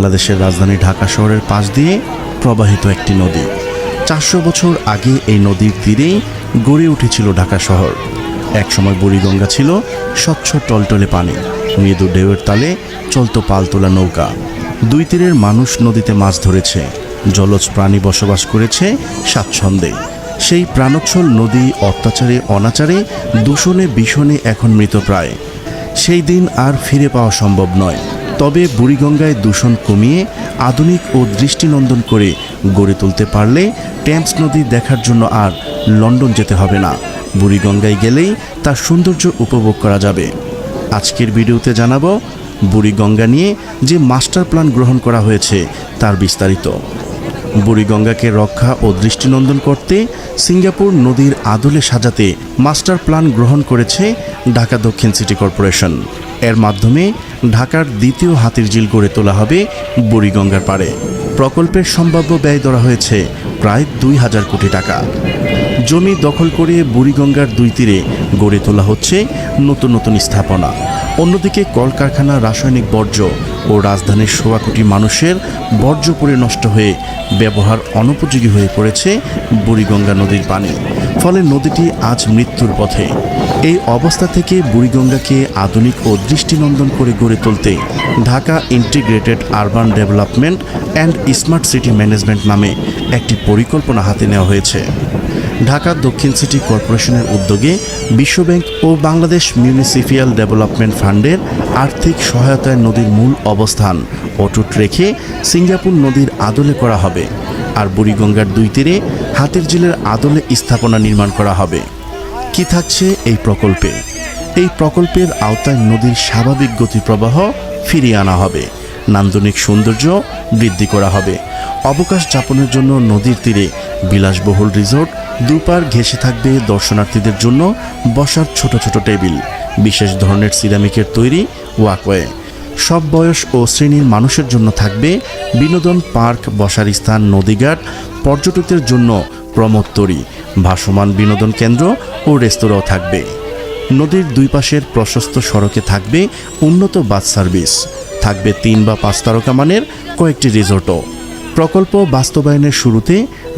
বাংলাদেশের রাজধানী ঢাকা শহরের পাশ দিয়ে প্রবাহিত একটি নদী। 400 বছর আগে এই নদীর তীরেই গড়ে উঠেছিল ঢাকা শহর। একসময় বুড়িগঙ্গা ছিল স্বচ্ছ টলটলে পানি, মৃদু ঢেউয়ের তালে চলত পালতোলা নৌকা। দুই তীরের মানুষ নদীতে মাছ ধরেছে, জলজ প্রাণী বসবাস করেছে স্বাচ্ছন্দ্যে। সেই প্রাণোচ্ছল নদী অত্যাচারে অনাচারে দূষণে বিষণে এখন মৃতপ্রায়। সেই দিন আর ফিরে পাওয়া সম্ভব নয়। তবে বুড়িগঙ্গায় দূষণ কমিয়ে আধুনিক ও দৃষ্টিনন্দন করে গড়ে তুলতে পারলে টেমস নদী দেখার জন্য আর লন্ডন যেতে হবে না। বুড়িগঙ্গায় গেলেই তার সৌন্দর্য উপভোগ করা যাবে। আজকের ভিডিওতে জানাবো বুড়িগঙ্গা নিয়ে যে মাস্টার প্ল্যান গ্রহণ করা হয়েছে তার বিস্তারিত। বুড়িগঙ্গাকে রক্ষা ও দৃষ্টিনন্দন করতে সিঙ্গাপুর নদীর আদলে সাজাতে মাস্টার প্ল্যান গ্রহণ করেছে ঢাকা দক্ষিণ সিটি কর্পোরেশন। এর মাধ্যমে ঢাকার দ্বিতীয় হাতিরঝিল গড়ে তোলা হবে বুড়িগঙ্গার পাড়ে। প্রকল্পের সম্ভাব্য ব্যয় ধরা হয়েছে প্রায় 2000 কোটি টাকা। জমি দখল করে বুড়িগঙ্গার দুই তীরে গড়ে তোলা হচ্ছে নতুন নতুন স্থাপনা। অন্যদিকে কলকারখানা, রাসায়নিক বর্জ্য ও রাজধানীর 1.25 কোটি মানুষের বর্জ্য পড়ে নষ্ট হয়ে ব্যবহার অনুপযোগী হয়ে পড়েছে বুড়িগঙ্গা নদীর পানি। ফলে নদীটি আজ মৃত্যুর পথে। এই অবস্থা থেকে বুড়িগঙ্গাকে আধুনিক ও দৃষ্টিনন্দন করে গড়ে তুলতে Dhaka integrated urban development and smart city management নামে একটি পরিকল্পনা হাতে নেওয়া হয়েছে। ঢাকা দক্ষিণ সিটি কর্পোরেশনের উদ্যোগে বিশ্বব্যাংক ও বাংলাদেশ মিউনিসিপ্যাল ডেভেলপমেন্ট ফান্ডের আর্থিক সহায়তায় নদীর মূল অবস্থান অটুট রেখে সিঙ্গাপুর নদীর আদলে করা হবে, আর বুড়িগঙ্গার দুই তীরে হাতিরঝিলের আদলে স্থাপনা নির্মাণ করা হবে। কি থাকছে এই প্রকল্পে? এই প্রকল্পের আওতায় নদীর স্বাভাবিক গতিপ্রবাহ ফিরিয়ে আনা হবে, নান্দনিক সৌন্দর্য বৃদ্ধি করা হবে। অবকাশ যাপনের জন্য নদীর তীরে বিলাসবহুল রিসোর্ট, দুপার ঘেঁষে থাকবে দর্শনার্থীদের জন্য বসার ছোট ছোট টেবিল, বিশেষ ধরনের সিরামিকের তৈরি ওয়াকওয়ে। সব বয়স ও শ্রেণীর মানুষের জন্য থাকবে বিনোদন পার্ক, বসার স্থান, নদীঘাট, পর্যটকদের জন্য প্রমোদতরী, ভাসমান বিনোদন কেন্দ্র ও রেস্তোরাঁও থাকবে। নদীর দুই পাশের প্রশস্ত সড়কে থাকবে উন্নত বাস সার্ভিস, থাকবে 3 বা 5 তারকা মানের কয়েকটি রিসোর্টও। প্রকল্প বাস্তবায়নের শুরুতে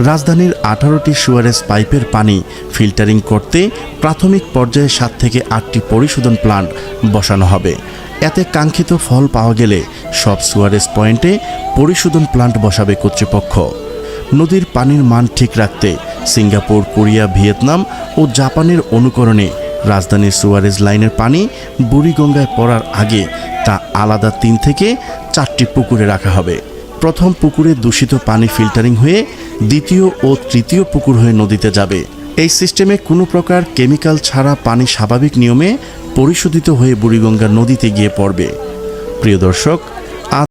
রাজধানীর 18টি সুয়ারেজ পাইপের পানি ফিল্টারিং করতে প্রাথমিক পর্যায়ে 7 থেকে 8টি পরিশোধন প্লান্ট বসানো হবে। এতে কাঙ্ক্ষিত ফল পাওয়া গেলে সব সুয়ারেজ পয়েন্টে পরিশোধন প্লান্ট বসাবে কর্তৃপক্ষ। নদীর পানির মান ঠিক রাখতে সিঙ্গাপুর, কোরিয়া, ভিয়েতনাম ও জাপানের অনুকরণে রাজধানীর সুয়ারেজ লাইনের পানি বুড়িগঙ্গায় পড়ার আগে তা আলাদা 3 থেকে 4টি পুকুরে রাখা হবে। প্রথম পুকুরে দূষিত পানি ফিল্টারিং হয়ে দ্বিতীয় ও তৃতীয় পুকুর হয়ে নদীতে যাবে। এই সিস্টেমে কোনো প্রকার কেমিক্যাল ছাড়া পানি স্বাভাবিক নিয়মে পরিশোধিত হয়ে বুড়িগঙ্গা নদীতে গিয়ে পড়বে। প্রিয় দর্শক,